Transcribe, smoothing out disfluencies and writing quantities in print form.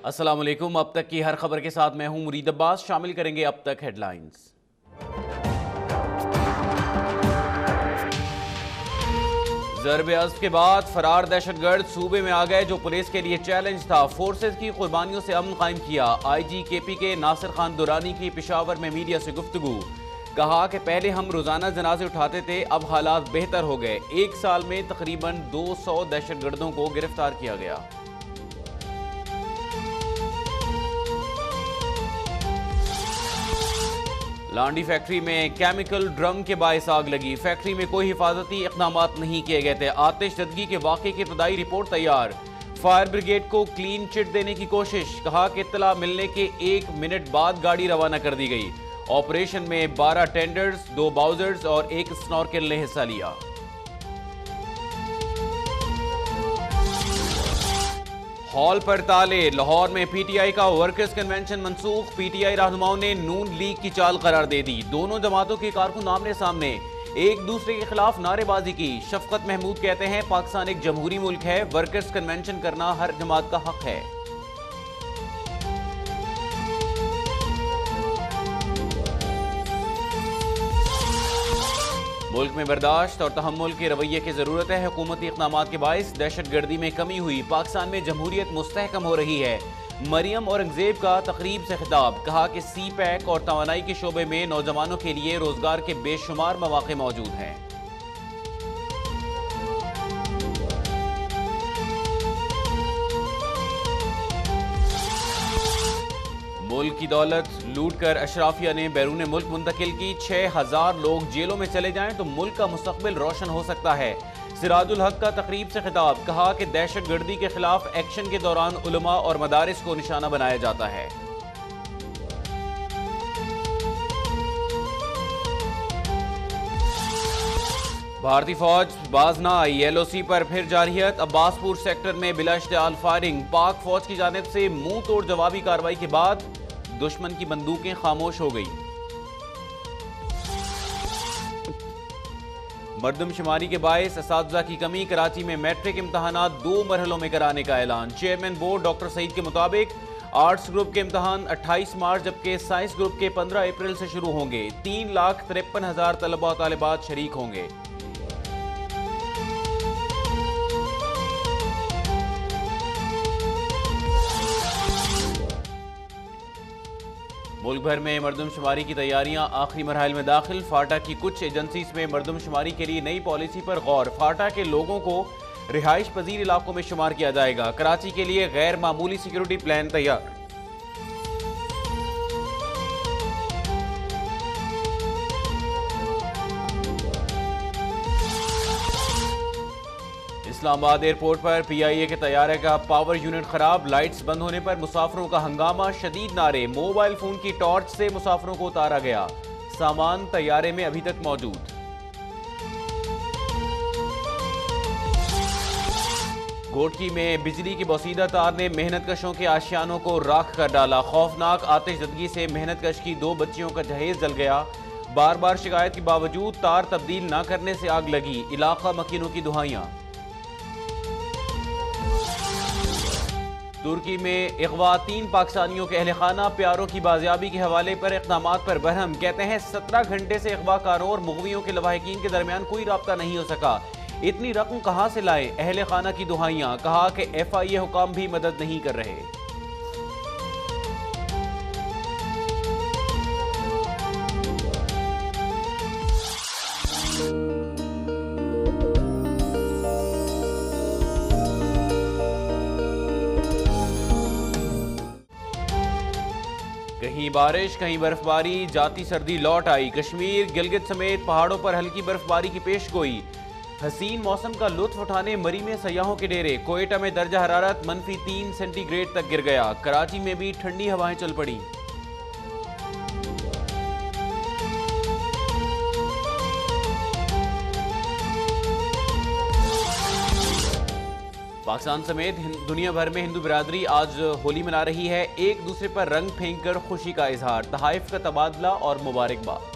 अस्सलाम वालेकुम। अब तक की हर खबर के साथ मैं हूं मुरीद अब्बास। शामिल करेंगे अब तक हेडलाइंस। ज़रब-ए-अज़्ब के बाद फरार दहशतगर्द सूबे में आ गए, जो पुलिस के लिए चैलेंज था। फोर्सेस की कुर्बानियों से अमन कायम किया। IG KP के नासिर खान दुरानी की पेशावर में मीडिया से गुफ्तगू। कहा कि पहले हम रोजाना जनाजे उठाते थे, अब हालात बेहतर हो गए। एक साल में तकरीबन 200 दहशतगर्दों को गिरफ्तार किया गया। लांडी फैक्ट्री में केमिकल ड्रम के बायस आग लगी। फैक्ट्री में कोई हिफाजती इक़दाम नहीं किए गए थे। आतिशज़दगी के वाक़े की इब्तदाई रिपोर्ट तैयार। फायर ब्रिगेड को क्लीन चिट देने की कोशिश। कहा कि इत्तला मिलने के 1 मिनट बाद गाड़ी रवाना कर दी गई। ऑपरेशन में 12 टेंडर्स, 2 बाउजर्स और 1 स्नॉर्केल ने हिस्सा लिया। हॉल पर ताले। लाहौर में PTI का वर्कर्स कन्वेंशन मनसूख। PTI रहनुमाओं ने नून लीग की चाल करार दे दी। दोनों जमातों के कारकुन आमने सामने एक दूसरे के खिलाफ नारेबाजी की। शफकत महमूद कहते हैं पाकिस्तान एक जमहूरी मुल्क है, वर्कर्स कन्वेंशन करना हर जमात का हक है। मुल्क में बर्दाश्त और तहम्मुल के रवैये की जरूरत है। हुकूमती इक़दामात के बाइस दहशतगर्दी में कमी हुई। पाकिस्तान में जमहूरियत मुस्तहकम हो रही है। मरियम औरंगजेब का तकरीब से खिताब। कहा कि CPEC और तवानाई के शोबे में नौजवानों के लिए रोजगार के बेशुमार मौके मौजूद हैं। मुल्क की दौलत लूट कर अशराफिया ने बैरून मुल्क मुंतकिल की। 6000 लोग जेलों में चले जाएं तो मुल्क का मुस्तकबिल रोशन हो सकता है। सिराजुल हक का तकरीब से खिताब। कहा कि दहशतगर्दी के खिलाफ एक्शन के दौरान उलमा और मदारिस को निशाना बनाया जाता है। भारतीय फौज बाज ना आई। LOC पर फिर जारियत। अब्बासपुर सेक्टर में बिला इश्तिआल फायरिंग। पाक फौज की जानिब से मुंह तोड़ जवाबी कार्रवाई के बाद दुश्मन की बंदूकें खामोश हो गई। मरदमशुमारी के बायस असातिज़ा की कमी। कराची में मैट्रिक इम्तहानात 2 मरहलों में कराने का ऐलान। चेयरमैन बोर्ड डॉक्टर सईद के मुताबिक आर्ट्स ग्रुप के इम्तहान 28 मार्च जबकि साइंस ग्रुप के 15 अप्रैल से शुरू होंगे। 3,53,000 तलबा और तालिबात शरीक होंगे। मुल्क भर में मरदमशुमारी की तैयारियां आखिरी मरहल में दाखिल। फाटा की कुछ एजेंसीज में मरदमशुमारी के लिए नई पॉलिसी पर गौर। फाटा के लोगों को रिहाइश पजीर इलाकों में शुमार किया जाएगा। कराची के लिए गैर मामूली सिक्योरिटी प्लान तैयार। इस्लामाबाद एयरपोर्ट पर PIA के तैयारे का पावर यूनिट खराब। लाइट्स बंद होने पर मुसाफिरों का हंगामा। शदीद नारे। मोबाइल फोन की टॉर्च से मुसाफिरों को उतारा गया। सामान तैयारे में अभी तक मौजूद। घोटकी में बिजली की बोसीदा तार ने मेहनतकशों के आशियानों को राख कर डाला। खौफनाक आतिशज़दगी से मेहनतकश की 2 बच्चियों का जहेज जल गया। बार बार शिकायत के बावजूद तार तब्दील न करने से आग लगी। इलाका मकीनों की दुहाइयां। तुर्की में अगवा 3 पाकिस्तानियों के अहले खाना प्यारों की बाजियाबी के हवाले पर इक़दामात पर बरहम। कहते हैं 17 घंटे से अगवाकारों और मुग़वियों के लवाहिकीन के दरमियान कोई राब्ता नहीं हो सका। इतनी रकम कहाँ से लाए? अहले खाना की दुहाइयां। कहा कि FIA हुकाम भी मदद नहीं कर रहे। कहीं बारिश कहीं बर्फबारी। जाती सर्दी लौट आई। कश्मीर गिलगित समेत पहाड़ों पर हल्की बर्फबारी की पेशगोई। हसीन मौसम का लुत्फ उठाने मरी में सयाहों के डेरे। कोयटा में दर्जा हरारत -3 सेंटीग्रेड तक गिर गया। कराची में भी ठंडी हवाएं चल पड़ी। पाकिस्तान समेत दुनिया भर में हिंदू बिरादरी आज होली मना रही है। एक दूसरे पर रंग फेंक कर खुशी का इजहार। तहाइफ का तबादला और मुबारकबाद।